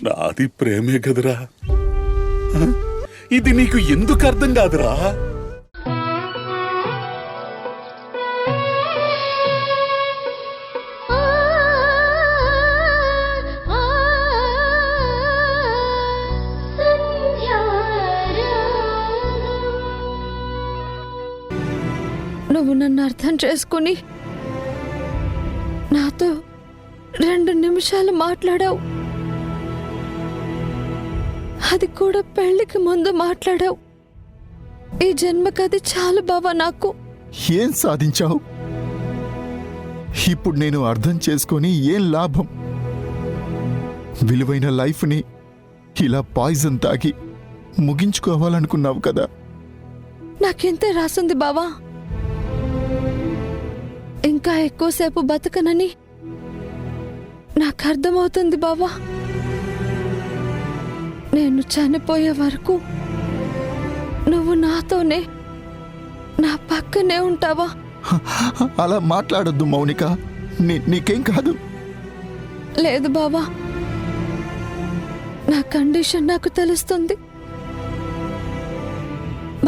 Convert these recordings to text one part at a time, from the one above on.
నాది ప్రేమే కదరా. ఇది నీకు ఎందుకు అర్థం కాదురా? నువ్వు నన్ను అర్థం చేసుకుని నాతో 2 నిమిషాలు మాట్లాడావు. అది కూడా పెళ్లికి ముందు మాట్లాడావు. ఈ జన్మకది చాలు బావా నాకు. ఏం సాధించావు? ఇప్పుడు నేను అర్థం చేసుకొని ఏం లాభం? విలువైన లైఫ్ని ఇలా పాయిజన్ తాగి ముగించుకోవాలనుకున్నావు కదా. నాకెంతే రాసుంది బావా. ఇంకా ఎక్కువసేపు బతకనని నాకు అర్థమవుతుంది బావా. నేను చనిపోయే వరకు నువ్వు నాతోనే, నా పక్కనే ఉంటావా? అలా మాట్లాడొద్దు మౌనిక. నీకేం కాదు. లేదు బావా, నా కండిషన్ నాకు తెలుస్తుంది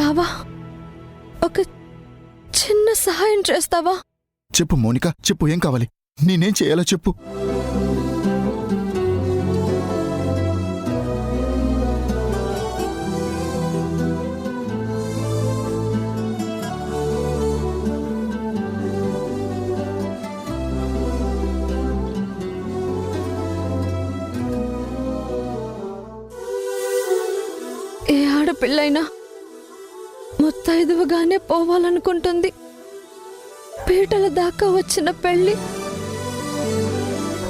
బావా. ఒక చిన్న సహాయం చేస్తావా? చెప్పు మౌనిక, చెప్పు. ఏం కావాలి? నేనేం చేయాలో చెప్పు. ఏ ఆడపిల్లైనా ముత్తైదువుగానే పోవాలనుకుంటుంది. పీటల దాకా వచ్చిన పెళ్లి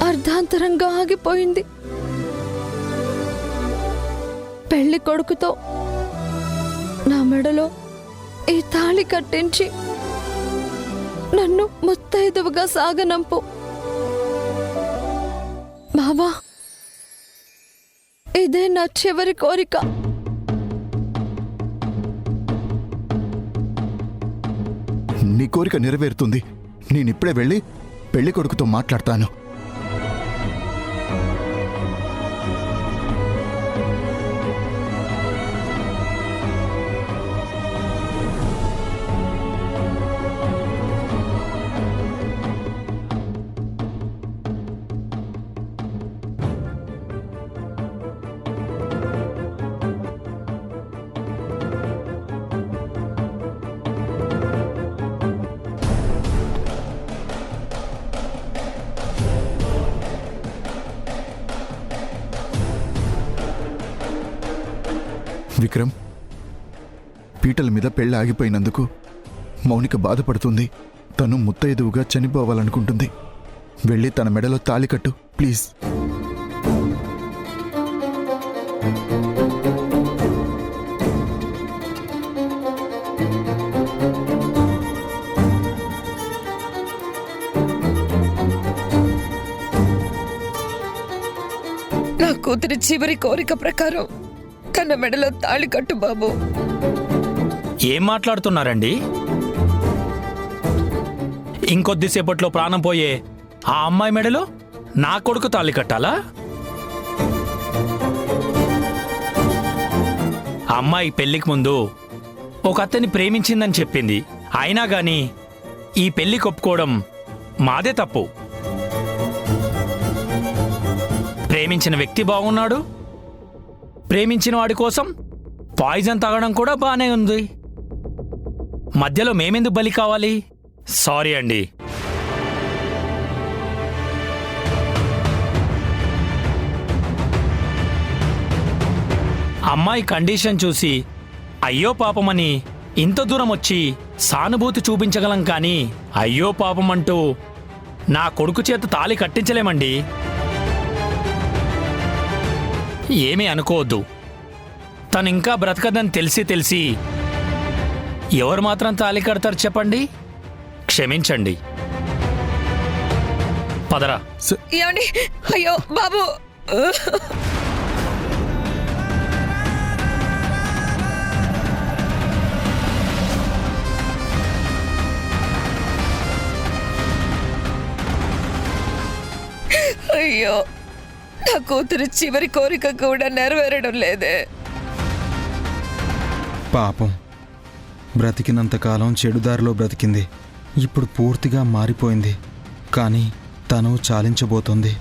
అర్ధాంతరంగా ఆగిపోయింది. పెళ్లి కొడుకుతో నా మెడలో ఈ తాళి కట్టించి నన్ను ముత్తైదువుగా సాగనంపు బావా. ఇదే నా చివరి కోరిక. నీ కోరిక నెరవేరుతుంది. నేనిప్పుడే వెళ్ళి పెళ్లి కొడుకుతో మాట్లాడతాను. విక్రమ్, పీటల మీద పెళ్లి ఆగిపోయినందుకు మౌనిక బాధపడుతుంది. తను ముత్తైదువుగా చనిపోవాలనుకుంటుంది. వెళ్ళి తన మెడలో తాళి కట్టు ప్లీజ్. నా కూతురి చివరి కోరిక ప్రకారం తన మెడలో తాళి కట్టు బాబు. ఏం మాట్లాడుతున్నారండి? ఇంకొద్దిసేపట్లో ప్రాణం పోయే ఆ అమ్మాయి మెడలో నా కొడుకు తాళి కట్టాలా? ఆ అమ్మాయి పెళ్లికి ముందు ఒక అతన్ని ప్రేమించిందని చెప్పింది. అయినా గాని ఈ పెళ్లి కొప్పుకోవడం మాదే తప్పు. ప్రేమించిన వ్యక్తి బాగున్నాడు. ప్రేమించిన వాడి కోసం పాయిజన్ తాగడం కూడా బానే ఉంది. మధ్యలో మేమెందుకు బలి కావాలి? సారీ అండి. అమ్మాయి కండిషన్ చూసి అయ్యో పాపమని ఇంత దూరం వచ్చి సానుభూతి చూపించగలం, కానీ అయ్యో పాపమంటూ నా కొడుకు చేత తాళి కట్టించలేమండి. ఏమీ అనుకోవద్దు. తను ఇంకా బ్రతకదని తెలిసి ఎవరు మాత్రం తాళి కడతారు చెప్పండి? క్షమించండి. పదరా. ఏమండి? అయ్యో బాబు. అయ్యో నా కూతురు చివరి కోరిక కూడా నెరవేరడం లేదే. పాపం, బ్రతికినంతకాలం చెడుదారిలో బ్రతికింది. ఇప్పుడు పూర్తిగా మారిపోయింది. కానీ తను చాలించబోతోంది.